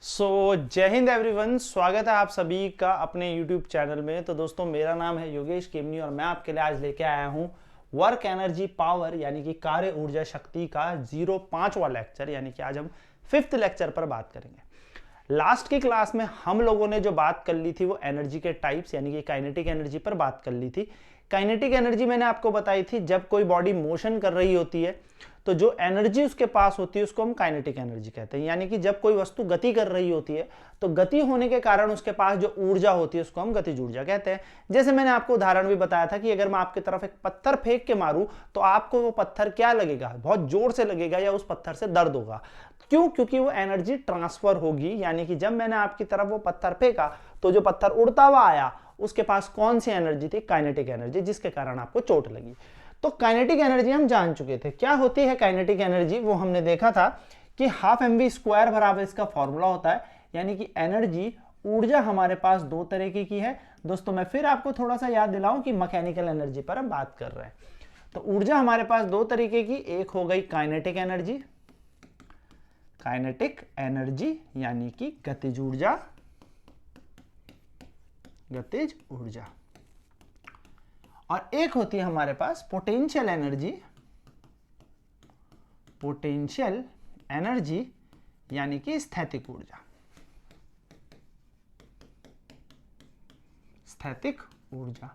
जय हिंद एवरीवन, स्वागत है आप सभी का अपने YouTube चैनल में। तो दोस्तों, मेरा नाम है योगेश केमनी और मैं आपके लिए आज लेके आया हूँ वर्क एनर्जी पावर यानी कि कार्य ऊर्जा शक्ति का 05वां लेक्चर, यानी कि आज हम 5th लेक्चर पर बात करेंगे। लास्ट की क्लास में हम लोगों ने जो बात कर ली थी वो एनर्जी के टाइप्स यानी कि काइनेटिक एनर्जी पर बात कर ली थी। काइनेटिक एनर्जी मैंने आपको बताई थी, जब कोई बॉडी मोशन कर रही होती है तो जो एनर्जी उसके पास होती है उसको हम काइनेटिक एनर्जी कहते हैं। यानी कि जब कोई वस्तु गति कर रही होती है तो गति होने के कारण उसके पास जो ऊर्जा होती है उसको हम गतिज ऊर्जा कहते हैं। जैसे मैंने आपको उदाहरण भी बताया था कि अगर मैं आपकी तरफ एक पत्थर फेंक के मारूं तो आपको वो पत्थर क्या लगेगा, बहुत जोर से लगेगा या उस पत्थर से दर्द होगा। क्यों? क्योंकि वो एनर्जी ट्रांसफर होगी। यानी कि जब मैंने आपकी तरफ वो पत्थर फेंका तो जो पत्थर उड़ता हुआ आया उसके पास कौन सी एनर्जी थी? काइनेटिक एनर्जी, जिसके कारण आपको चोट लगी। तो काइनेटिक एनर्जी हम जान चुके थे क्या होती है। काइनेटिक एनर्जी वो हमने देखा था कि हाफ mv² बराबर इसका फॉर्मूला होता है। यानी कि एनर्जी, ऊर्जा हमारे पास दो तरीके की है। दोस्तों, मैं फिर आपको थोड़ा सा याद दिलाऊं कि मैकेनिकल एनर्जी पर हम बात कर रहे हैं। तो ऊर्जा हमारे पास दो तरीके की, एक हो गई काइनेटिक एनर्जी, काइनेटिक एनर्जी यानी कि गतिज ऊर्जा, गतिज ऊर्जा, और एक होती है हमारे पास पोटेंशियल एनर्जी, पोटेंशियल एनर्जी यानी कि स्थैतिक ऊर्जा, स्थैतिक ऊर्जा।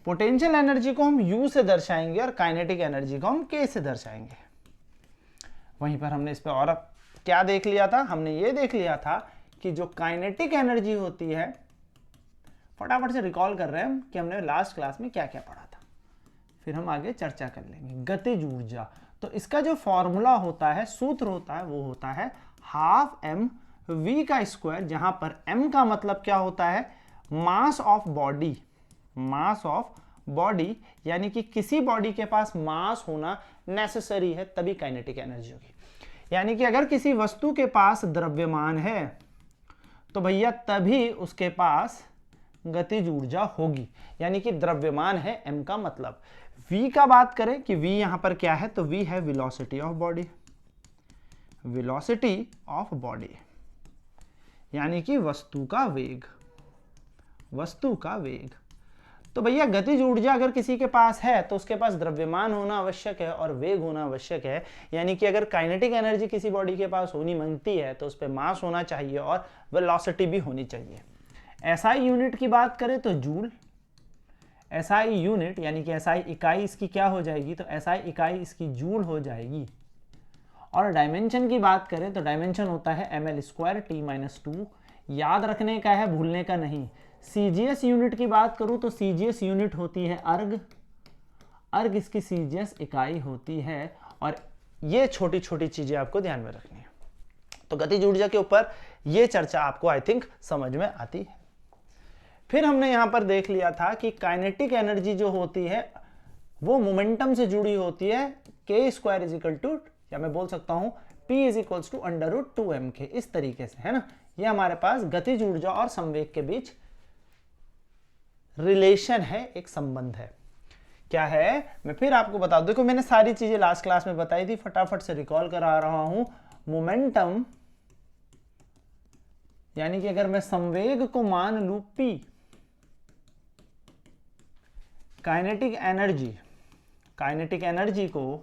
पोटेंशियल एनर्जी को हम U से दर्शाएंगे और काइनेटिक एनर्जी को हम K से दर्शाएंगे। वहीं पर हमने इस पे और क्या देख लिया था? हमने ये देख लिया था कि जो काइनेटिक एनर्जी होती है, फटाफट से रिकॉल कर रहे हैं हम कि हमने लास्ट क्लास में क्या क्या पढ़ा था, फिर हम आगे चर्चा कर लेंगे। गतिज ऊर्जा, तो इसका जो फॉर्मूला होता है, सूत्र होता है, वो होता है हाफ mv², जहां पर m का मतलब क्या होता है? मास of body, mass of body, यानी कि किसी बॉडी के पास मास होना नेसेसरी है तभी काइनेटिक एनर्जी होगी। यानी कि अगर किसी वस्तु के पास द्रव्यमान है तो भैया तभी उसके पास गतिज ऊर्जा होगी। यानी कि द्रव्यमान है, m का मतलब। v का बात करें कि v यहां पर क्या है, तो v है velocity of body, velocity of body यानी कि वस्तु का वेग, वस्तु का वेग। तो भैया गतिज ऊर्जा अगर किसी के पास है तो उसके पास द्रव्यमान होना आवश्यक है और वेग होना आवश्यक है। यानी कि अगर काइनेटिक एनर्जी किसी बॉडी के पास होनी मांगती है तो उस पर मास होना चाहिए और वेलोसिटी भी होनी चाहिए। SI यूनिट की बात करें तो जूल, SI यूनिट यानी कि SI इकाई इसकी क्या हो जाएगी, तो SI इकाई इसकी जूल हो जाएगी। और डायमेंशन की बात करें तो डायमेंशन होता है ml²t-2। याद रखने का है, भूलने का नहीं। CGS यूनिट की बात करूं तो CGS यूनिट होती है अर्ग, अर्ग इसकी CGS इकाई होती है। और ये छोटी छोटी चीजें आपको ध्यान में रखनी है। तो गतिज ऊर्जा के ऊपर ये चर्चा आपको आई थिंक समझ में आती है। फिर हमने यहां पर देख लिया था कि काइनेटिक एनर्जी जो होती है वो मोमेंटम से जुड़ी होती है। k², या मैं बोल सकता हूं P=√2mk, इस तरीके से, है ना। ये हमारे पास गतिज ऊर्जा और संवेग के बीच रिलेशन है, एक संबंध है। क्या है मैं फिर आपको बता दूं। देखो, मैंने सारी चीजें लास्ट क्लास में बताई थी, फटाफट से रिकॉल करा रहा हूं। मोमेंटम यानी कि अगर मैं संवेग को मान लूं P, kinetic energy, kinetic energy को,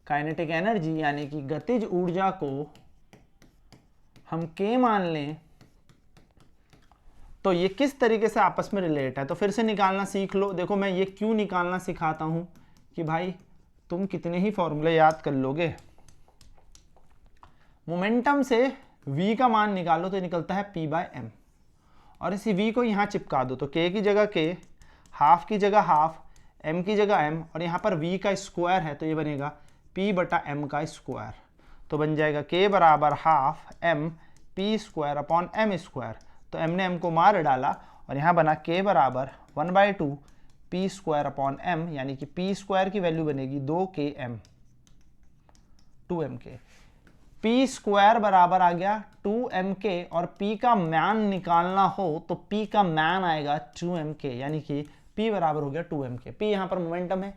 काइनेटिक एनर्जी यानी कि गतिज ऊर्जा को हम K मान लें तो ये किस तरीके से आपस में रिलेट है, तो फिर से निकालना सीख लो। देखो, मैं ये क्यों निकालना सिखाता हूं कि भाई तुम कितने ही फॉर्मूले याद कर लोगे। मोमेंटम से v का मान निकालो तो निकलता है P/m, और इसी v को यहां चिपका दो तो k की जगह k, हाफ की जगह हाफ, m की जगह m, और यहां पर v का स्क्वायर है तो ये बनेगा P/m का स्क्वायर। तो बन जाएगा k बराबर हाफ m P²/m²। तो m ने m को मार डाला और यहां बना k बराबर 1/2 P²/m, यानी कि P² की वैल्यू बनेगी 2km, 2mk। P² बराबर आ गया 2mk, और P का मान निकालना हो तो P का मान आएगा 2mk, यानी कि P बराबर हो गया 2mk। P यहां पर मोमेंटम है,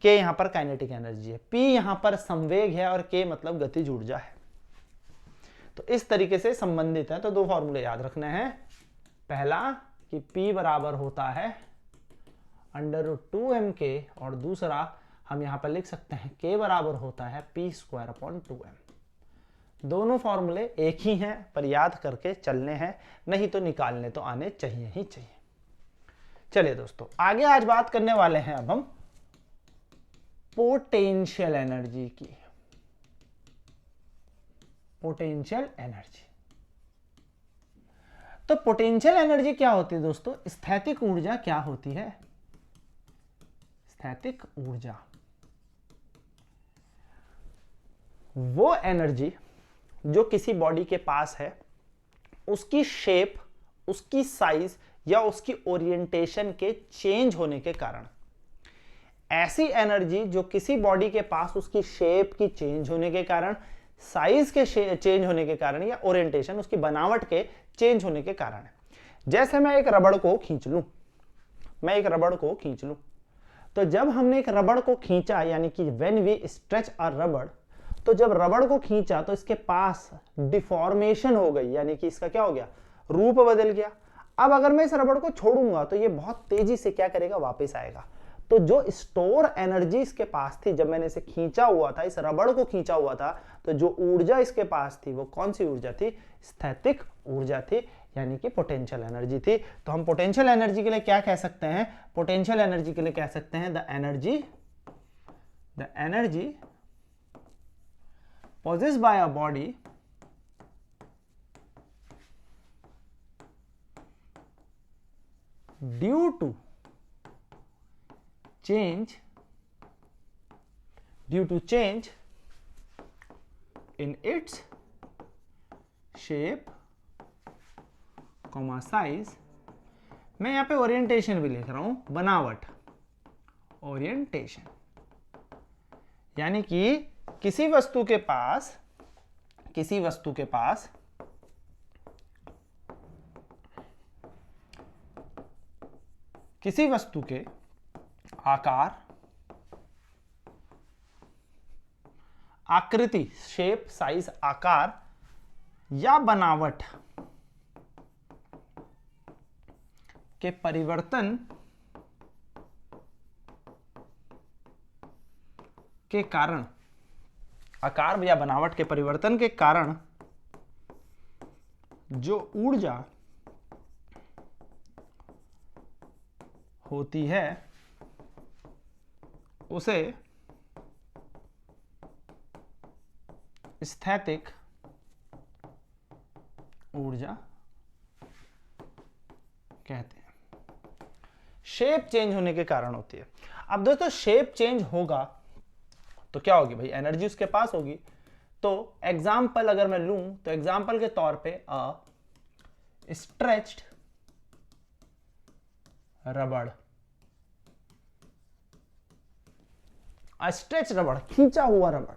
K यहां पर काइनेटिक एनर्जी है, P यहां पर संवेग है और K मतलब गतिज ऊर्जा है। तो इस तरीके से संबंधित है। तो दो फॉर्मूले याद रखने हैं, पहला कि P बराबर होता है √2m के, और दूसरा हम यहां पर लिख सकते हैं K बराबर होता है P²/2m। दोनों फॉर्मूले एक ही हैं, पर याद करके चलने हैं, नहीं तो निकालने तो आने चाहिए ही चाहिए। चलिए दोस्तों, आगे आज बात करने वाले हैं अब हम पोटेंशियल एनर्जी की। पोटेंशियल एनर्जी, तो पोटेंशियल एनर्जी क्या होती है दोस्तों? स्थैतिक ऊर्जा क्या होती है? स्थैतिक ऊर्जा वो एनर्जी जो किसी बॉडी के पास है, उसकी शेप, उसकी साइज या उसकी ओरिएंटेशन के चेंज होने के कारण। ऐसी एनर्जी जो किसी बॉडी के पास उसकी शेप की चेंज होने के कारण, साइज के चेंज होने के कारण, या ओरिएंटेशन उसकी बनावट के चेंज होने के कारण है। जैसे मैं एक रबड़ को खींच लूं, तो जब हमने एक रबड़ को खींचा, यानी कि व्हेन वी स्ट्रेच अ रबड़, तो जब रबड़ को खींचा तो इसके पास डिफॉर्मेशन हो गई, यानी कि इसका क्या हो गया? रूप बदल गया। अब अगर मैं इस रबड़ को छोड़ूंगा तो ये बहुत तेजी से क्या करेगा? वापस आएगा। तो जो स्टोर एनर्जी इसके पास थी, जब मैंने इसे खींचा हुआ था, इस रबड़ को खींचा हुआ था, तो जो ऊर्जा इसके पास थी वो कौन सी ऊर्जा थी? स्थैतिक ऊर्जा थी, यानी कि पोटेंशियल एनर्जी थी। तो हम पोटेंशियल एनर्जी के लिए क्या कह सकते हैं? पोटेंशियल एनर्जी के लिए कह सकते हैं the energy possessed by a body due to change in its shape, size। मैं यहां पे ओरिएंटेशन भी लिख रहा हूं, बनावट, ओरिएंटेशन, यानी कि किसी वस्तु के पास किसी वस्तु के आकार, आकृति, शेप, साइज, आकार या बनावट के परिवर्तन के कारण, आकार या बनावट के परिवर्तन के कारण जो ऊर्जा होती है उसे स्थैतिक ऊर्जा कहते हैं। शेप चेंज होने के कारण होती है। अब दोस्तों, शेप चेंज होगा तो क्या होगी भाई? एनर्जी उसके पास होगी। तो एग्जाम्पल अगर मैं लूं, तो एग्जाम्पल के तौर पे स्ट्रेच्ड रबड़, स्ट्रेच रबड़, खींचा हुआ रबड़।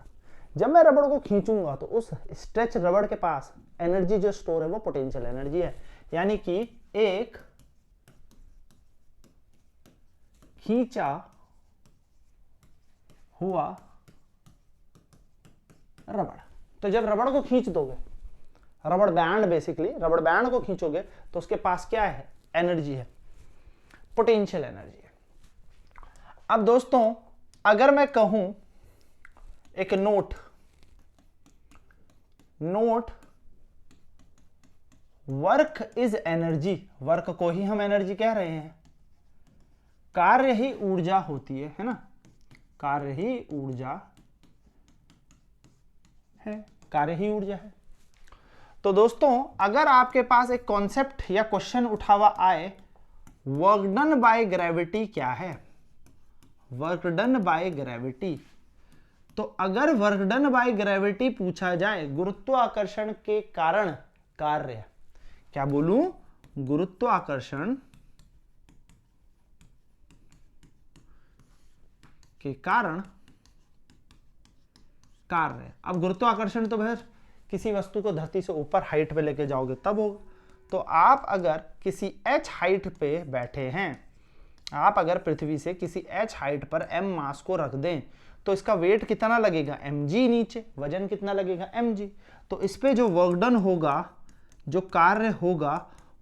जब मैं रबड़ को खींचूंगा तो उस स्ट्रेच रबड़ के पास एनर्जी जो स्टोर है वो पोटेंशियल एनर्जी है, यानी कि एक खींचा हुआ रबड़। तो जब रबड़ को खींच दोगे, रबड़ बैंड, बेसिकली रबड़ बैंड को खींचोगे, तो उसके पास क्या है? एनर्जी है, पोटेंशियल एनर्जी है। अब दोस्तों, अगर मैं कहूं एक note work is energy, work को ही हम एनर्जी कह रहे हैं, कार्य ही ऊर्जा होती है ना? कार्य ही ऊर्जा है, कार्य ही ऊर्जा है। तो दोस्तों, अगर आपके पास एक कॉन्सेप्ट या क्वेश्चन उठा हुआ आए, वर्क डन बाय ग्रेविटी क्या है? वर्क डन बाय ग्रेविटी, तो अगर वर्क डन बाय ग्रेविटी पूछा जाए, गुरुत्वाकर्षण के कारण कार्य, क्या बोलूं? गुरुत्वाकर्षण के कारण कार्य। अब गुरुत्वाकर्षण तो भैया किसी वस्तु को धरती से ऊपर हाइट पे लेके जाओगे तब होगा। तो आप अगर किसी h हाइट पे बैठे हैं, आप अगर पृथ्वी से किसी h हाइट पर m मास को रख दें, तो इसका वेट कितना लगेगा? mg, नीचे वजन कितना लगेगा? mg। तो इस पे जो वर्क डन होगा, जो कार्य होगा,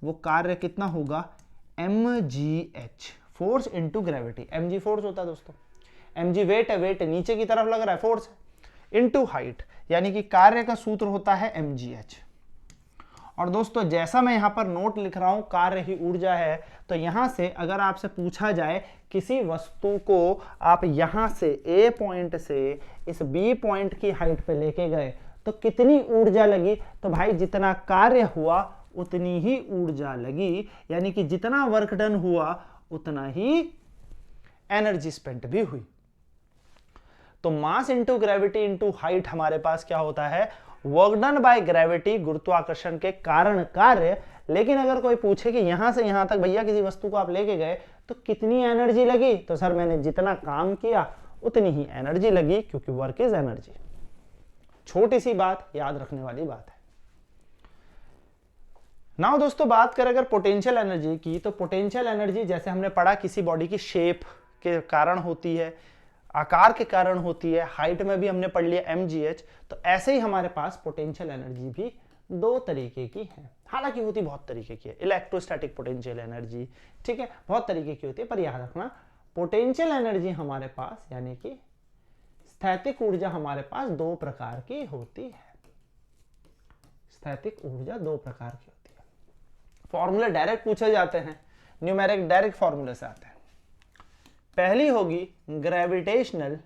वो कार्य कितना होगा, mgh, force into gravity. mg force होता है दोस्तों, mg वेट है, वेट नीचे की तरफ लग रहा है, फोर्स इंटू हाइट, यानी कि कार्य का सूत्र होता है mgh। और दोस्तों जैसा मैं यहां पर नोट लिख रहा हूं, कार्य ही ऊर्जा है, तो यहां से अगर आपसे पूछा जाए किसी वस्तु को आप यहां से ए पॉइंट से इस बी पॉइंट की हाइट पे लेके गए तो कितनी ऊर्जा लगी, तो भाई जितना कार्य हुआ उतनी ही ऊर्जा लगी, यानी कि जितना वर्क डन हुआ उतना ही एनर्जी स्पेंट भी हुई। तो mass into gravity into height हमारे पास क्या होता है, वर्क डन बाय ग्रेविटी, गुरुत्वाकर्षण के कारण कार्य। लेकिन अगर कोई पूछे कि यहां से यहां तक भैया किसी वस्तु को आप लेके गए तो कितनी एनर्जी लगी, तो सर मैंने जितना काम किया उतनी ही एनर्जी लगी, क्योंकि वर्क इज एनर्जी। छोटी सी बात, याद रखने वाली बात है। नाउ दोस्तों बात करें अगर पोटेंशियल एनर्जी की, तो पोटेंशियल एनर्जी जैसे हमने पढ़ा किसी बॉडी की शेप के कारण होती है, आकार के कारण होती है, हाइट में भी हमने पढ़ लिया mgh। तो ऐसे ही हमारे पास पोटेंशियल एनर्जी भी दो तरीके की है, हालांकि होती बहुत तरीके की है, इलेक्ट्रोस्टैटिक पोटेंशियल एनर्जी, ठीक है, बहुत तरीके की होती है, पर याद रखना पोटेंशियल एनर्जी हमारे पास यानी कि स्थैतिक ऊर्जा हमारे पास दो प्रकार की होती है। स्थैतिक ऊर्जा दो प्रकार की होती है। फॉर्मूले डायरेक्ट पूछे जाते हैं, न्यूमेरिक डायरेक्ट फॉर्मूले से आते हैं। पहली होगी ग्रेविटेशनल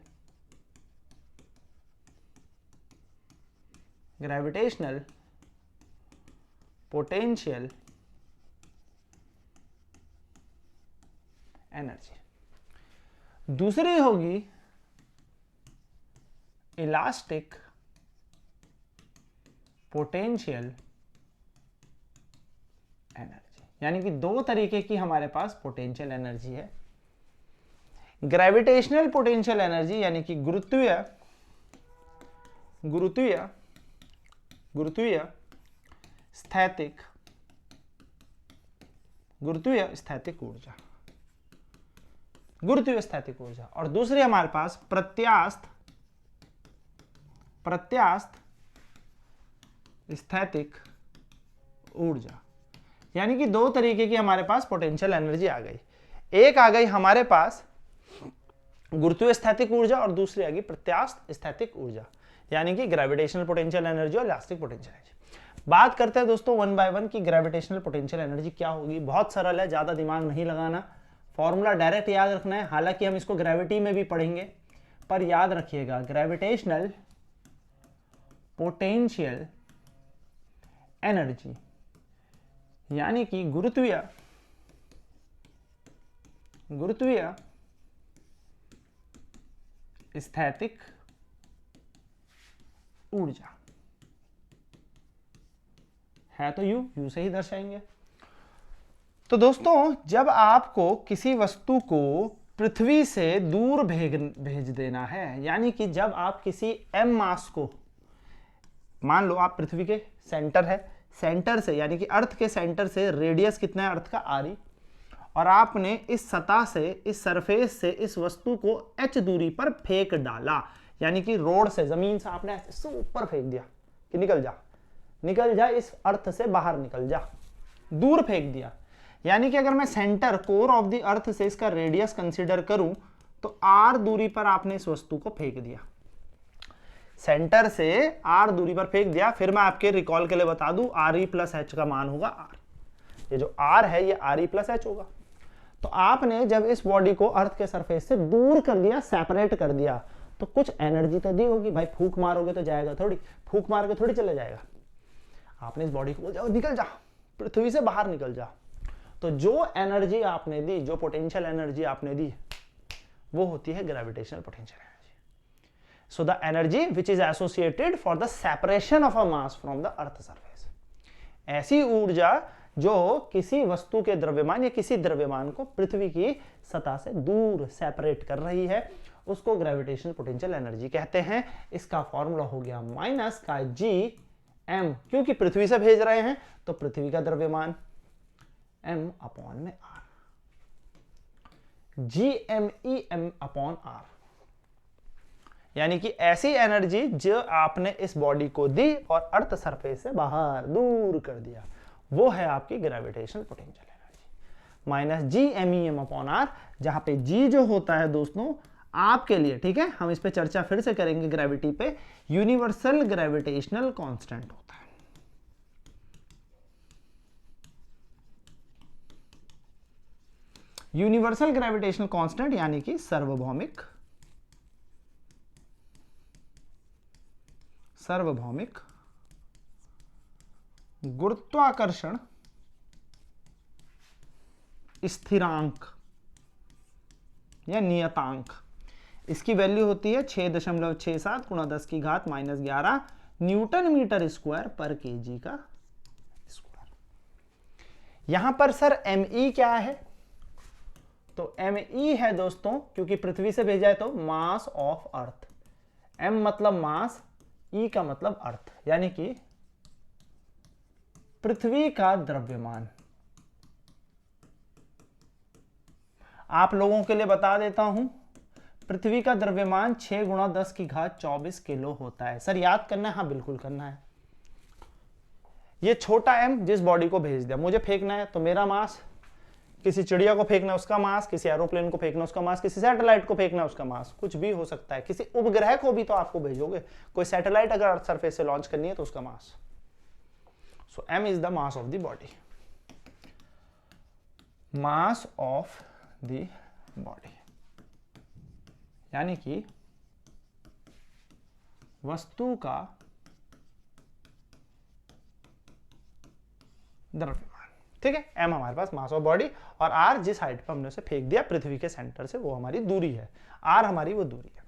पोटेंशियल एनर्जी, दूसरी होगी इलास्टिक पोटेंशियल एनर्जी, यानी कि दो तरीके की हमारे पास पोटेंशियल एनर्जी है। ग्रेविटेशनल पोटेंशियल एनर्जी यानी कि गुरुत्वीय स्थैतिक ऊर्जा, और दूसरी हमारे पास प्रत्यास्थ स्थैतिक ऊर्जा, यानी कि दो तरीके की हमारे पास पोटेंशियल एनर्जी आ गई। एक आ गई हमारे पास गुरुत्वीय स्थैतिक ऊर्जा और दूसरी आ गई प्रत्यास्थ स्थैतिक ऊर्जा, यानी कि ग्रेविटेशनल पोटेंशियल एनर्जी और इलास्टिक पोटेंशियल एनर्जी। बात करते हैं दोस्तों वन बाय वन की ग्रेविटेशनल पोटेंशियल एनर्जी क्या होगी। बहुत सरल है, ज्यादा दिमाग नहीं लगाना, फॉर्मूला डायरेक्ट याद रखना है। हालांकि हम इसको ग्रेविटी में भी पढ़ेंगे, पर याद रखिएगा ग्रेविटेशनल पोटेंशियल एनर्जी यानी कि गुरुत्वीय स्थैतिक ऊर्जा है, तो यू से ही दर्शाएंगे। तो दोस्तों जब आपको किसी वस्तु को पृथ्वी से दूर भेज देना है, यानी कि जब आप किसी m मास को, मान लो आप पृथ्वी के सेंटर है, सेंटर से यानी कि अर्थ के सेंटर से रेडियस कितना है अर्थ का r, और आपने इस सतह से, इस सरफेस से इस वस्तु को h दूरी पर फेंक डाला, यानी कि रोड से, जमीन से आपने ऐसे ऊपर फेंक दिया कि निकल जा, इस अर्थ से बाहर निकल जा, दूर फेंक दिया। यानी कि अगर मैं centre core of the earth से इसका रेडियस कंसीडर करूं तो r दूरी पर आपने इस वस्तु को फेंक दिया, सेंटर से r दूरी पर फेंक दिया। फिर मैं आपके रिकॉल के लिए बता दूं, re प्लस h का मान होगा r, ये जो r है ये re प्लस h होगा। तो आपने जब इस बॉडी को अर्थ के सरफेस से दूर कर दिया, सेपरेट कर दिया, तो कुछ एनर्जी तो दी होगी भाई, फूंक मारोगे तो जाएगा थोड़ी, फूंक मार के थोड़ी चले जाएगा। आपने इस बॉडी को बोल जाओ निकल जा, पृथ्वी से बाहर निकल जा, तो जो एनर्जी आपने दी, जो पोटेंशियल एनर्जी आपने दी, वो होती है gravitational potential energy. So the energy which is associated for the separation of a mass from the earth surface, ऐसी ऊर्जा जो किसी वस्तु के द्रव्यमान या किसी द्रव्यमान को पृथ्वी की सतह से दूर सेपरेट कर रही है, उसको ग्रेविटेशनल पोटेंशियल एनर्जी कहते हैं। इसका फॉर्मूला हो गया माइनस का Gm, क्योंकि पृथ्वी से भेज रहे हैं तो पृथ्वी का द्रव्यमान m अपॉन में r, Gm E m upon r, यानी कि ऐसी एनर्जी जो आपने इस बॉडी को दी और अर्थ सरफेस से बाहर दूर कर दिया, वो है आपकी gravitational potential energy minus G M E M upon R, जहां पे जी जो होता है दोस्तों आपके लिए, ठीक है, हम इस पे चर्चा फिर से करेंगे ग्रेविटी पे, यूनिवर्सल ग्रेविटेशनल कांस्टेंट होता है। यूनिवर्सल ग्रेविटेशनल कांस्टेंट यानी कि सार्वभौमिक गुरुत्वाकर्षण स्थिरांक या नियतांक। इसकी वैल्यू होती है 6.67 गुणा 10 की घात -11 न्यूटन मीटर स्क्वायर पर केजी का स्क्वायर। यहां पर सर एमई क्या है? तो एमई है दोस्तों, क्योंकि पृथ्वी से भेजा है तो मास ऑफ अर्थ, एम मतलब मास, ई का मतलब अर्थ, यानी कि पृथ्वी का द्रव्यमान। आप लोगों के लिए बता देता हूं, पृथ्वी का द्रव्यमान 6 गुणा 10 की घात 24 किलो होता है। सर याद करना है? हाँ बिल्कुल करना है। ये छोटा एम जिस बॉडी को भेज दिया, मुझे फेंकना है तो मेरा मास, किसी चिड़िया को फेंकना उसका मास, किसी एरोप्लेन को फेंकना उसका मास, किसी सैटेलाइट को फेंकना उसका मास, कुछ भी हो सकता है। किसी उपग्रह को भी तो आपको भेजोगे, कोई सैटेलाइट अगर अर्थ सरफेस से लॉन्च करनी है तो उसका mass. So M is the mass of the body, mass of the body, यानी कि वस्तु का द्रव्यमान, ठीक है। एम हमारे पास मास ऑफ बॉडी, और आर जिस हाइट पर हमने उसे फेंक दिया पृथ्वी के सेंटर से, वो हमारी दूरी है, आर हमारी वो दूरी है।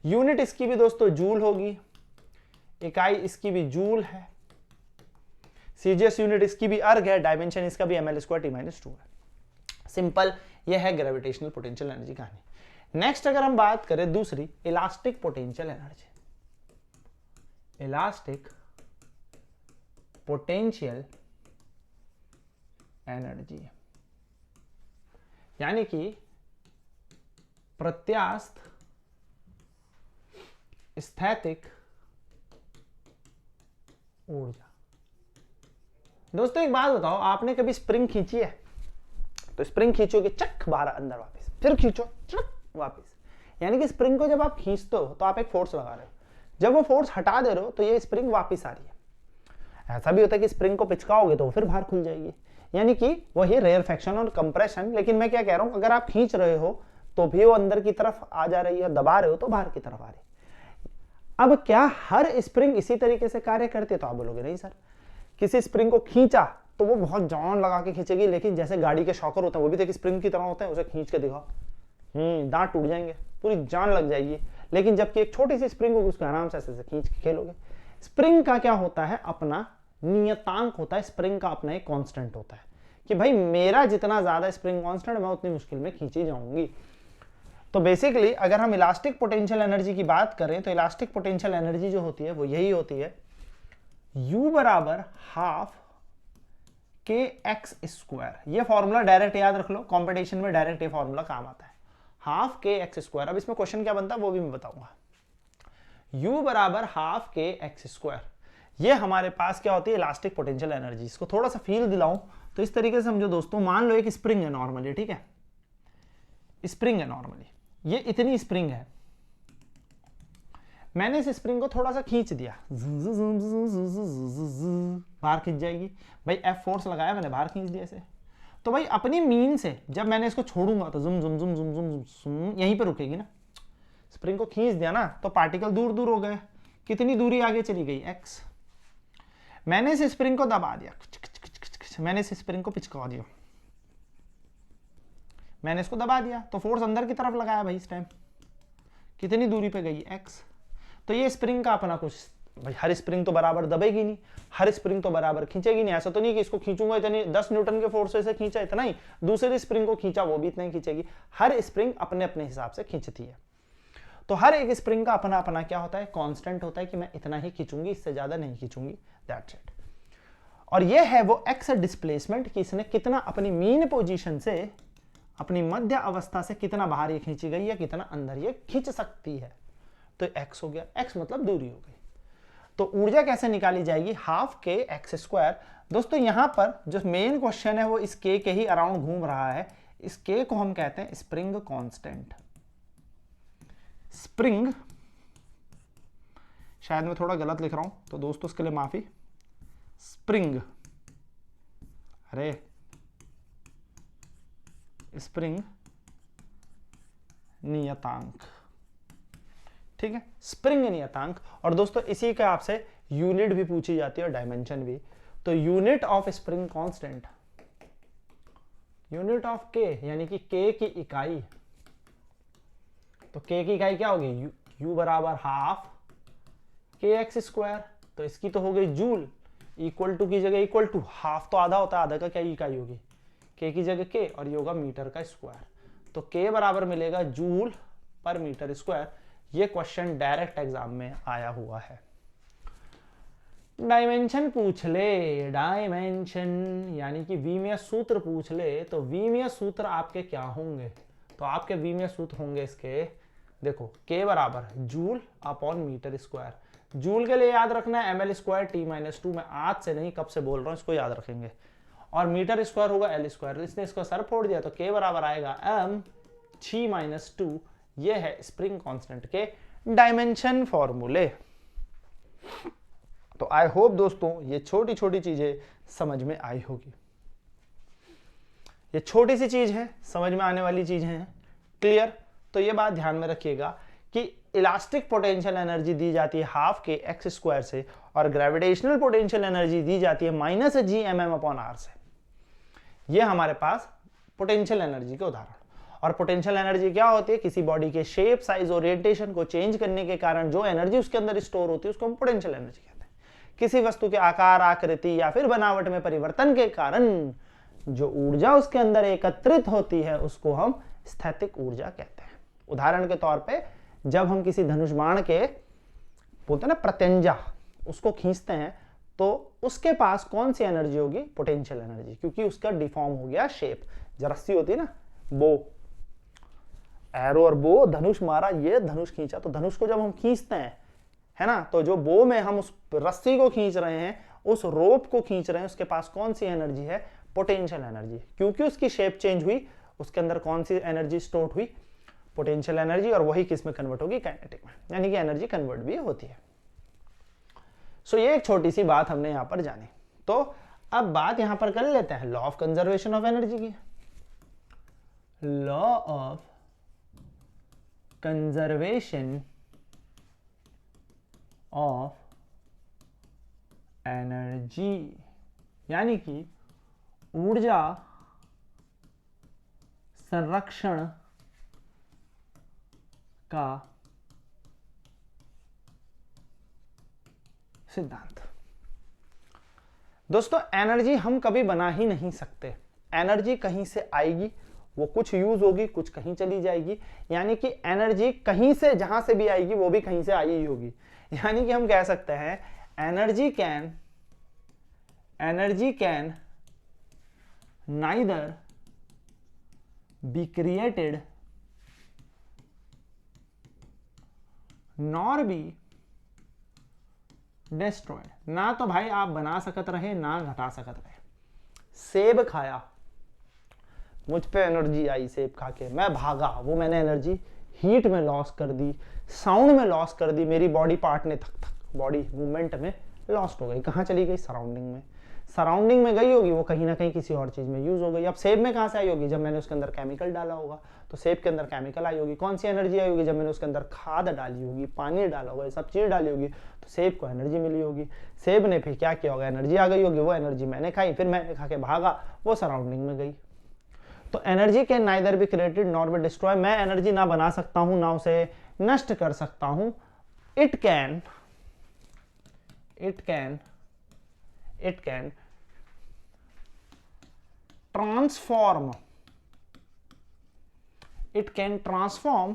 यूनिट इसकी भी दोस्तों जूल होगी, इकाई इसकी भी जूल है, सीजीएस यूनिट इसकी भी अर्ग है, डायमेंशन इसका भी ml² T-2 है। सिंपल, ये है ग्रेविटेशनल पोटेंशियल एनर्जी कहानी। नेक्स्ट अगर हम बात करें दूसरी, elastic potential energy. Elastic potential energy यानी कि प्रत्यास्थ स्थैतिक ऊर्जा। दोस्तों एक बात बताओ, आपने कभी स्प्रिंग खींची है? तो स्प्रिंग खींचोगे, चक बाहर अंदर वापस, फिर खींचो चक वापस, यानी कि स्प्रिंग को जब आप खींचते हो तो आप एक फोर्स लगा रहे हो, जब वो फोर्स हटा दे रहे हो तो ये स्प्रिंग वापस आ रही है। ऐसा भी होता है कि स्प्रिंग को पिचकाओगे तो फिर बाहर खुल जाएगी, यानी कि वही रेयरफेक्शन और कंप्रेशन। लेकिन मैं क्या कह रहा हूं, अगर आप खींच रहे हो तो भी वो अंदर की तरफ आ जा रही है, दबा रहे हो तो बाहर की तरफ आ रही है। अब क्या हर स्प्रिंग इसी तरीके से कार्य करती है? तो आप बोलोगे नहीं सर, किसी स्प्रिंग को खींचा तो वो बहुत जान लगा के खींचेगी, लेकिन जैसे गाड़ी के शॉकर होते हैं वो भी एक स्प्रिंग की तरह होते हैं, उसे खींच के दिखाओ, दांत टूट जाएंगे, पूरी जान लग जाएगी। लेकिन जबकि एक छोटी सी स्प्रिंग होगी, उसको आराम से ऐसे खींच के खेलोगे। स्प्रिंग का क्या होता है? अपना नियतांक होता है, स्प्रिंग का अपना एक कांस्टेंट होता है कि भाई मेरा जितना ज्यादा स्प्रिंग कांस्टेंट, मैं उतनी मुश्किल में खींची जाऊंगी। तो बेसिकली अगर हम इलास्टिक पोटेंशियल एनर्जी की बात करें तो इलास्टिक पोटेंशियल एनर्जी जो होती है वो यही होती है, U बराबर हाफ के एक्स स्क्वायर। ये फॉर्मूला डायरेक्ट याद रख लो, कॉम्पिटिशन में डायरेक्ट ये फॉर्मूला काम आता है, हाफ के एक्स स्क्वायर। अब इसमें क्वेश्चन क्या बनता है वो भी मैं बताऊंगा। U बराबर हाफ के एक्स स्क्वायर, ये हमारे पास क्या होती है? Elastic potential energy. इसको थोड़ा सा फील दिलाऊं तो इस तरीके से समझो दोस्तों, मान लो एक स्प्रिंग है नॉर्मली, ठीक है, स्प्रिंग है नॉर्मली, ये इतनी स्प्रिंग है, मैंने इस स्प्रिंग को थोड़ा सा खींच दिया, बाहर खींच जाएगी। भाई एफ फोर्स लगाया मैंने, बाहर खींच दिया इसे, तो भाई अपनी मीन से जब मैंने इसको छोड़ूंगा तो जुम जुम जुम जुम जुम जुम यहीं पे रुकेगी ना। स्प्रिंग को खींच दिया ना तो पार्टिकल दूर दूर हो गए, कितनी दूरी आगे चली गई? एक्स। मैंने इस स्प्रिंग को दबा दिया, मैंने इस स्प्रिंग को पिचका दिया, मैंने इसको दबा दिया तो फोर्स अंदर की तरफ लगाया भाई, इस टाइम कितनी दूरी पे गई? एक्स। तो ये स्प्रिंग का अपना कुछ, भाई हर स्प्रिंग तो बराबर दबेगी नहीं, हर स्प्रिंग तो बराबर खींचेगी नहीं। ऐसा तो नहीं कि इसको खींचूंगा इतनी 10 न्यूटन के फोर्स से खींचा इतना ही, दूसरी स्प्रिंग को खींचा वो भी इतना ही खींचेगी। हर स्प्रिंग अपने अपने हिसाब से खींचती है। तो हर एक स्प्रिंग का अपना अपना क्या होता है? कांस्टेंट होता है कि मैं इतना ही खींचूंगी, इससे ज्यादा नहीं खींचूंगी, दैट्स इट। और ये है वो एक्स डिस्प्लेसमेंट कि इसने कितना अपनी मीन पोजीशन से, अपनी मध्य अवस्था से कितना बाहर ये खींची गई है, कितना अंदर ये खींच सकती है। तो x हो गया, x मतलब दूरी हो गई। तो ऊर्जा कैसे निकाली जाएगी, हाफ के एक्स स्क्वायर। दोस्तों यहां पर जो मेन क्वेश्चन है वो इस के ही अराउंड घूम रहा है। इस के को हम कहते हैं स्प्रिंग कांस्टेंट। स्प्रिंग, शायद मैं थोड़ा गलत लिख रहा हूं तो दोस्तों उसके लिए माफी। स्प्रिंग, अरे स्प्रिंग नियतांक, ठीक है, स्प्रिंग नियतांक। और दोस्तों इसी का आपसे यूनिट भी पूछी जाती है और डायमेंशन भी। तो unit of spring constant, unit of के यानी कि के की इकाई, तो के की इकाई क्या होगी, यू बराबर हाफ के एक्स स्क्वायर। तो इसकी तो हो गई जूल, इक्वल टू की जगह इक्वल टू, हाफ तो आधा होता है, आधा का क्या इकाई होगी, के की जगह के, और ये होगा मीटर का स्क्वायर। तो के बराबर मिलेगा जूल पर मीटर स्क्वायर। ये क्वेश्चन डायरेक्ट एग्जाम में आया हुआ है। डायमेंशन पूछ ले, डायमेंशन यानी कि विमीय सूत्र पूछ ले, तो विमीय सूत्र आपके क्या होंगे, तो आपके विमीय सूत्र होंगे इसके, देखो के बराबर joule upon metre square. Joule के लिए याद रखना है ml स्क्वायर t-2, मैं आज से नहीं कब से बोल रहा हूं, इसको याद रखेंगे। और मीटर स्क्वायर होगा l स्क्वायर, इसने इसको सर फोड़ दिया तो के बराबर आएगा m t-2। ये है स्प्रिंग कांस्टेंट के डायमेंशन फॉर्मूले। तो आई होप दोस्तों ये छोटी छोटी चीजें समझ में आई होगी। ये छोटी सी चीज है, समझ में आने वाली चीज है, क्लियर। तो ये बात ध्यान में रखिएगा कि इलास्टिक पोटेंशियल एनर्जी दी जाती है हाफ के एक्स स्क्वायर से, और ग्रेविटेशनल पोटेंशियल एनर्जी दी जाती है माइनस g/m/r से। ये हमारे पास पोटेंशियल एनर्जी के उदाहरण। और पोटेंशियल एनर्जी क्या होती है, किसी बॉडी के शेप, साइज, ओरिएंटेशन को चेंज करने के कारण जो एनर्जी उसके अंदर स्टोर होती है उसको हम पोटेंशियल एनर्जी कहते हैं। किसी वस्तु के आकार, आकृति या फिर बनावट में परिवर्तन के कारण जो ऊर्जा उसके अंदर एकत्रित होती है उसको हम स्थैतिक ऊर्जा कहते हैं। उदाहरण के तौर पे जब हम किसी धनुष बाण के बोलते हैं ना प्रत्यंजा, उसको खींचते हैं तो उसके पास कौन सी एनर्जी होगी, पोटेंशियल एनर्जी, क्योंकि उसका डिफॉर्म हो गया शेप। जो रस्सी होती है ना, बो, एरो और बो, धनुष मारा, ये धनुष खींचा, तो धनुष को जब हम खींचते हैं, है ना, तो जो बो में हम उस रस्सी को खींच रहे हैं, उस रोप को खींच रहे हैं, उसके पास कौन सी एनर्जी है, पोटेंशियल एनर्जी। क्योंकि उसकी शेप चेंज हुई, उसके अंदर कौन सी एनर्जी स्टोर हुई, पोटेंशियल एनर्जी, और वही किस में कन्वर्ट होगी, काइनेटिक में, यानी कि एनर्जी कन्वर्ट भी होती है। सो ये एक छोटी सी बात हमने यहां पर जानी। तो अब बात यहां पर कर लेते हैं law of conservation of energy की। Law of conservation of energy यानी कि ऊर्जा संरक्षण का सिद्धांत। दोस्तों एनर्जी हम कभी बना ही नहीं सकते, एनर्जी कहीं से आएगी, वो कुछ यूज होगी, कुछ कहीं चली जाएगी, यानी कि एनर्जी कहीं से, जहां से भी आएगी वो भी कहीं से आई ही होगी। यानी कि हम कह सकते हैं energy can neither be created nor be destroyed. ना तो भाई आप बना सकत रहे, ना घटा सकत रहे। सेब खाया, मुझ पे एनर्जी आई सेब खा के, मैं भागा, वो मैंने एनर्जी हीट में लॉस कर दी, साउंड में लॉस कर दी, मेरी बॉडी पार्ट ने थक बॉडी मूवमेंट में लॉस्ट हो गई। कहाँ चली गई, सराउंडिंग में। सराउंडिंग में गई होगी, वो कहीं ना कहीं किसी और चीज में यूज हो गई। अब सेब में कहाँ से आई होगी, जब मैंने उसके अंदर केमिकल डाला होगा, तो सेब के अंदर केमिकल आई होगी। कौन सी एनर्जी आई होगी, जब मैंने उसके अंदर खाद डाली होगी, पानी डाला होगा, ये सब चीज डाली होगी, तो सेब को एनर्जी मिली होगी। सेब ने फिर क्या किया होगा, एनर्जी आ गई होगी, वो एनर्जी मैंने खाई, फिर मैंने खा के भागा, वो सराउंडिंग में गई। तो energy can neither be created nor be destroy. मैं एनर्जी ना बना सकता हूं, ना उसे नष्ट कर सकता हूं। It can transform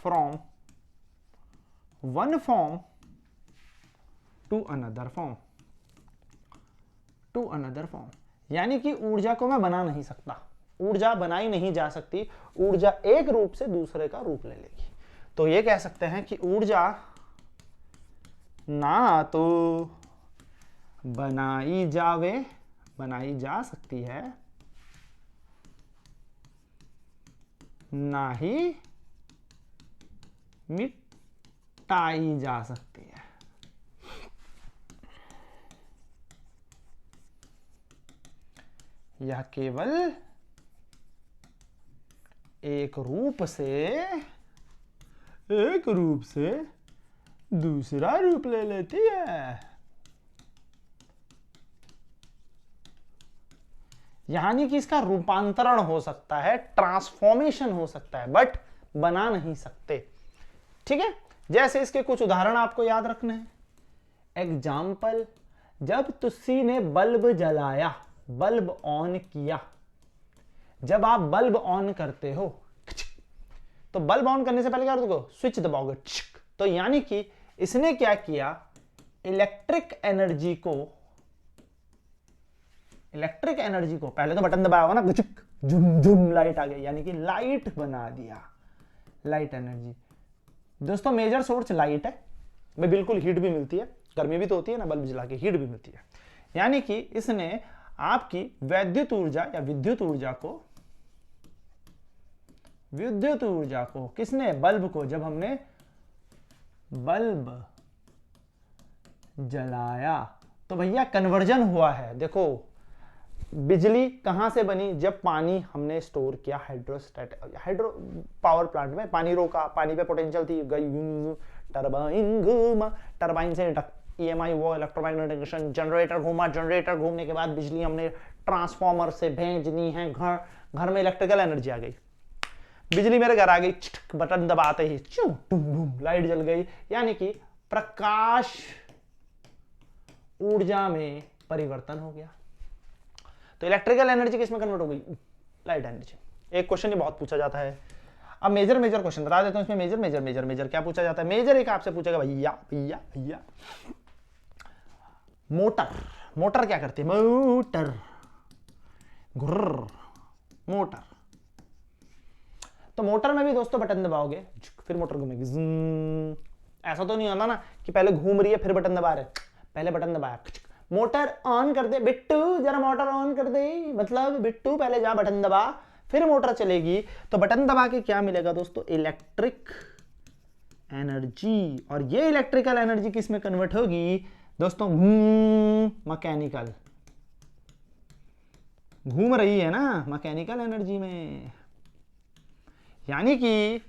from one form to another form। यानी कि ऊर्जा को मैं बना नहीं सकता, ऊर्जा बनाई नहीं जा सकती, ऊर्जा एक रूप से दूसरे का रूप ले लेगी। तो ये कह सकते हैं कि ऊर्जा ना तो बनाई जा सकती है, ना ही मिटाई जा सकती है। यह केवल एक रूप से दूसरा रूप ले लेती है। यानी कि इसका रूपांतरण हो सकता है, ट्रांसफॉर्मेशन हो सकता है, बट बना नहीं सकते। ठीक है, जैसे इसके कुछ उदाहरण आपको याद रखने हैं। एग्जाम्पल, जब तुलसी ने बल्ब जलाया, बल्ब ऑन किया। जब आप बल्ब ऑन करते हो तो बल्ब ऑन करने से पहले क्या करोगे? स्विच दबाओगे। तो यानी कि इसने क्या किया, इलेक्ट्रिक एनर्जी को पहले तो बटन दबाया होगा ना, झुम झुम लाइट आ गई, यानी कि लाइट बना दिया। लाइट एनर्जी दोस्तों मेजर सोर्स लाइट है, में बिल्कुल हीट भी मिलती है, गर्मी भी तो होती है ना, बल्ब जला के हीट भी मिलती है। यानी कि इसने आपकी विद्युत ऊर्जा को किसने? बल्ब को, जब हमने बल्ब जलाया तो भैया कन्वर्जन हुआ है। देखो बिजली कहां से बनी? जब पानी हमने स्टोर किया हाइड्रो पावर प्लांट में, पानी रोका, पानी पे पोटेंशियल थी, गई टरबाइन घूमा, टरबाइन से EMI वो इलेक्ट्रोमैग्नेटिक जनरेटर घूमा, जनरेटर घूमने के बाद बिजली हमने ट्रांसफॉर्मर से भेजनी है घर में इलेक्ट्रिकल एनर्जी आ गई, बिजली मेरे घर आ गई, बटन दबाते ही लाइट जल गई। यानी कि प्रकाश ऊर्जा में परिवर्तन हो गया। तो इलेक्ट्रिकल एनर्जी किस में कन्वर्ट हो गई? Light energy. एक क्वेश्चन ये बहुत पूछा जाता है। अब मेजर क्वेश्चन बता देता हूं इसमें। मेजर क्या पूछा जाता है? मेजर एक आपसे पूछेगा भैया मोटर क्या करती है? मोटर। तो मोटर में भी दोस्तों बटन दबाओगे फिर मोटर घूमेगी। ऐसा तो नहीं होता ना कि पहले घूम रही है फिर बटन दबा रहे, पहले बटन दबाया, मोटर ऑन कर दे बिट्टू, जरा मोटर ऑन कर दे, मतलब बिट्टू पहले जा बटन दबा फिर मोटर चलेगी। तो बटन दबा के क्या मिलेगा दोस्तों? Electric energy. और ये इलेक्ट्रिकल एनर्जी किस में कन्वर्ट होगी दोस्तों? मैकेनिकल, घूम रही है ना मैकेनिकल एनर्जी में। यानी कि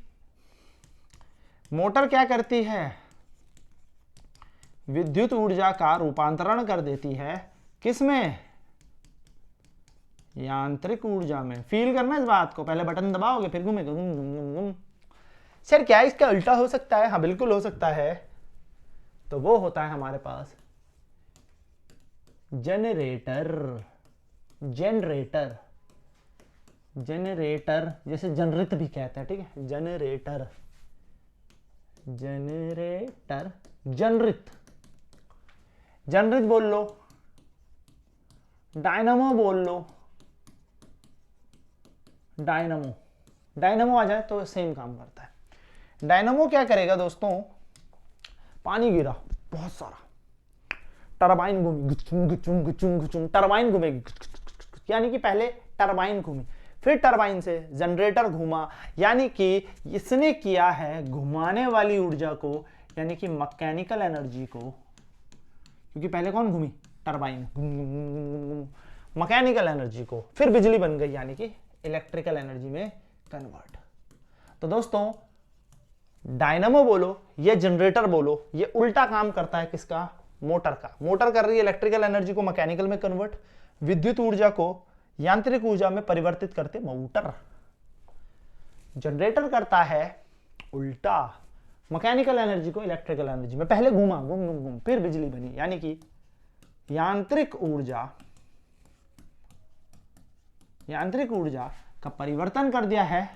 मोटर क्या करती है? विद्युत ऊर्जा का रूपांतरण कर देती है किसमें? यांत्रिक ऊर्जा में। फील करना इस बात को, पहले बटन दबाओगे फिर घूमेगा घूम घूम घूम। सर क्या इसका उल्टा हो सकता है? हाँ बिल्कुल हो सकता है। तो वो होता है हमारे पास जनरेटर, जैसे जनरित भी कहते हैं, ठीक है, जनरेटर, जनरित बोल लो, डायनामो बोल लो, डायनामो आ जाए तो सेम काम करता है। डायनामो क्या करेगा दोस्तों? पानी गिरा बहुत सारा, टरबाइन घूमी, टरबाइन घूमेगी, यानी कि पहले टरबाइन घूमी फिर टरबाइन से जनरेटर घूमा। यानी कि इसने किया है घुमाने वाली ऊर्जा को, यानी कि मैकेनिकल एनर्जी को, क्योंकि पहले कौन घूमी? टरबाइन, मैकेनिकल एनर्जी को, फिर बिजली बन गई, यानी कि इलेक्ट्रिकल एनर्जी में कन्वर्ट। तो दोस्तों डायनामो बोलो या जनरेटर बोलो, ये उल्टा काम करता है किसका? मोटर का। मोटर कर रही है इलेक्ट्रिकल एनर्जी को मैकेनिकल में कन्वर्ट, विद्युत ऊर्जा को यांत्रिक ऊर्जा में परिवर्तित करते मोटर। जनरेटर करता है उल्टा, मैकेनिकल एनर्जी को इलेक्ट्रिकल एनर्जी में, पहले घूमा घूम घूम घूम फिर बिजली बनी। यानी कि यांत्रिक ऊर्जा का परिवर्तन कर दिया है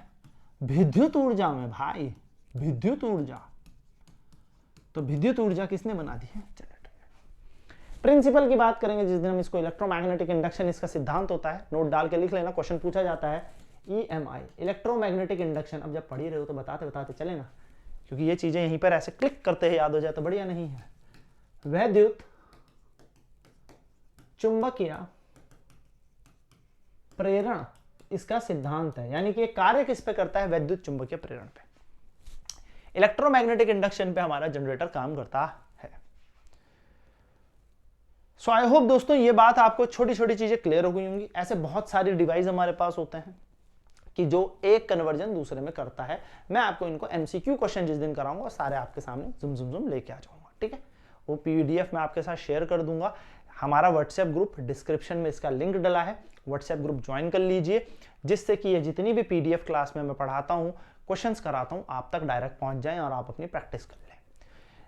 विद्युत ऊर्जा में भाई, विद्युत ऊर्जा। तो विद्युत ऊर्जा किसने बना दी है? प्रिंसिपल की बात करेंगे जिस दिन हम इसको, इलेक्ट्रोमैग्नेटिक इंडक्शन इसका सिद्धांत होता है, नोट डाल के लिख लेना, क्वेश्चन पूछा जाता है। EMI इलेक्ट्रोमैग्नेटिक इंडक्शन, अब जब पढ़ ही रहे हो तो बताते चले ना। क्योंकि ये चीजें यहीं पर ऐसे क्लिक करते ही याद हो जाए तो बढ़िया नहीं है। वैद्युत चुंबकीय प्रेरण इसका सिद्धांत है, यानी कि ये कार्य किस पे करता है? वैद्युत चुंबकीय प्रेरण पे। इलेक्ट्रोमैग्नेटिक इंडक्शन पे हमारा जनरेटर काम करता है। सो आई होप दोस्तों ये बात आपको छोटी छोटी चीजें क्लियर हो गई होंगी। ऐसे बहुत सारे डिवाइस हमारे पास होते हैं कि जो एक कन्वर्जन दूसरे में करता है। मैं आपको इनको एमसीक्यू क्वेश्चन जिस दिन कराऊंगा सारे आपके सामने जुम जुम जुम लेके आ जाऊंगा, ठीक है। वो पीडीएफ मैं आपके साथ शेयर कर दूंगा। हमारा व्हाट्सएप ग्रुप डिस्क्रिप्शन में इसका लिंक डला है, व्हाट्सएप ग्रुप ज्वाइन कर लीजिए, जिससे कि ये जितनी भी पीडीएफ क्लास में मैं पढ़ाता हूँ, क्वेश्चंस कराता हूँ, आप तक डायरेक्ट पहुंच जाएं और आप अपनी प्रैक्टिस कर लें।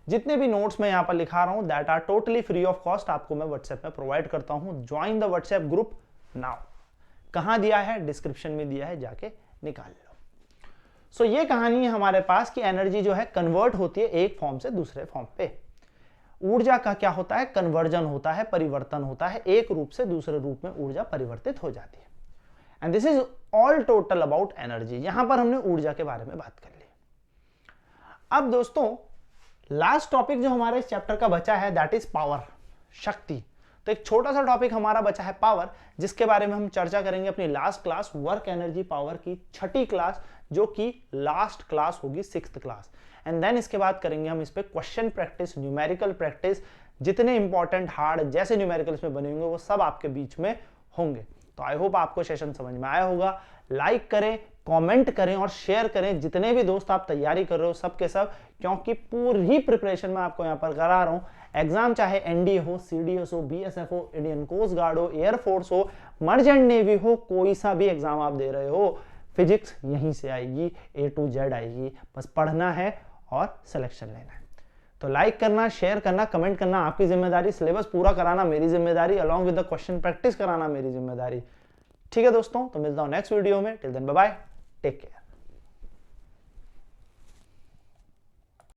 जितने भी नोट्स मैं यहाँ पर लिखा रहा हूँ that are totally free of cost, आपको मैं व्हाट्सएप में प्रोवाइड करता हूँ। Join the WhatsApp group now. कहाँ दिया है? डिस्क्रिप्शन में दिया है, जाके निकाल लो। सो ये कहानी है हमारे पास कि एनर्जी जो है कन्वर्ट होती है एक फॉर्म से दूसरे फॉर्म पे। ऊर्जा का क्या होता है? कन्वर्जन होता है, परिवर्तन होता है, एक रूप से दूसरे रूप में ऊर्जा परिवर्तित हो जाती है। And this is all total about energy. यहां पर हमने ऊर्जा के बारे में बात कर ली। अब दोस्तों लास्ट टॉपिक जो हमारे इस चैप्टर का बचा है दैट इज पावर, शक्ति। तो एक छोटा सा टॉपिक हमारा बचा है पावर, जिसके बारे में हम चर्चा करेंगे अपनी last class work energy power की 6ठी क्लास, जो कि लास्ट क्लास होगी 6th क्लास। एंड देन इसके बाद करेंगे हम इस पे क्वेश्चन प्रैक्टिस, न्यूमेरिकल प्रैक्टिस, जितने इंपॉर्टेंट हार्ड जैसे न्यूमेरिकल इसमें बने होंगे वो सब आपके बीच में होंगे। तो आई होप आपको सेशन समझ में आया होगा। लाइक करें, कमेंट करें और शेयर करें जितने भी दोस्त आप तैयारी कर रहे हो सब के सब, क्योंकि पूरी प्रिपरेशन मैं आपको यहाँ पर करा रहा हूँ। एग्जाम चाहे एनडीए हो, सीडीएस हो, बीएसएफ हो, इंडियन कोस्ट गार्ड हो, एयरफोर्स हो, मर्चेंट नेवी हो, कोई सा भी एग्जाम आप दे रहे हो, फिजिक्स यहीं से आएगी, A to Z आएगी। बस पढ़ना है और सिलेक्शन लेना है। तो लाइक करना, शेयर करना, कमेंट करना आपकी जिम्मेदारी, सिलेबस पूरा कराना मेरी जिम्मेदारी, along with the question practice कराना मेरी जिम्मेदारी। ठीक है दोस्तों, तो मिलता हूं नेक्स्ट वीडियो में। Till then bye bye, take care.